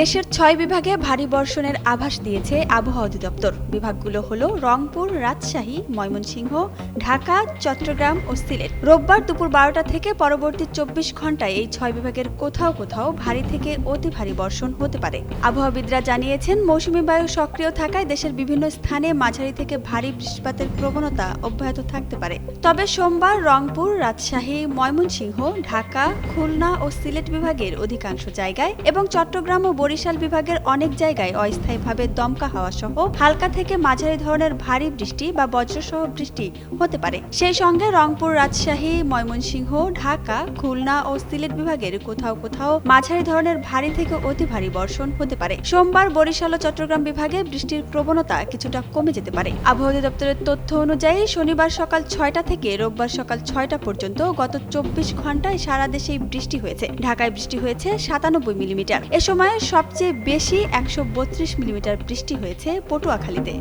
দেশের ৬ বিভাগে ভারী বর্ষণের আভাস দিয়েছে আবহাওয়া অধিদপ্তর। বিভাগগুলো হলো রংপুর, রাজশাহী, ময়মনসিংহ, ঢাকা, চট্টগ্রাম ও সিলেট। রোববার দুপুর ১২টা থেকে পরবর্তী ২৪ ঘন্টায় এই ৬ বিভাগের কোথাও কোথাও ভারী থেকে অতি ভারী বর্ষণ হতে পারে। আবহাওয়াবিদরা জানিয়েছেন, মৌসুমী বায়ু সক্রিয় থাকায় দেশের বিভিন্ন স্থানে মাঝারি থেকে ভারী বৃষ্টিপাতের প্রবণতা অব্যাহত থাকতে পারে। তবে সোমবার রংপুর, রাজশাহী, ময়মনসিংহ, ঢাকা, খুলনা ও সিলেট বিভাগের অধিকাংশ জায়গায় এবং চট্টগ্রাম ও বরিশাল বিভাগের অনেক জায়গায় অস্থায়ীভাবে দমকা হাওয়া সহ হালকা থেকে মাঝারি ধরনের ভারী বৃষ্টি বা বজ্রসহ বৃষ্টি হতে পারে। সেই সঙ্গে রংপুর, রাজশাহী, ময়মনসিংহ, ঢাকা, খুলনা ও সিলেট বিভাগের কোথাও কোথাও মাঝারি ধরনের ভারী থেকে অতি ভারী বর্ষণ হতে পারে। সোমবার বরিশাল ও চট্টগ্রাম বিভাগে বৃষ্টির প্রবণতা কিছুটা কমে যেতে পারে। আবহাওয়া অধিদপ্তরের তথ্য অনুযায়ী শনিবার সকাল ৬টা থেকে রোববার সকাল ৬টা পর্যন্ত গত ২৪ ঘন্টায় সারা দেশেই বৃষ্টি হয়েছে। ঢাকায় বৃষ্টি হয়েছে ৯৭ মিলিমিটার। এ সময় সবচেয়ে বেশি ১৩২ মিলিমিটার বৃষ্টি হয়েছে পটুয়াখালীতে।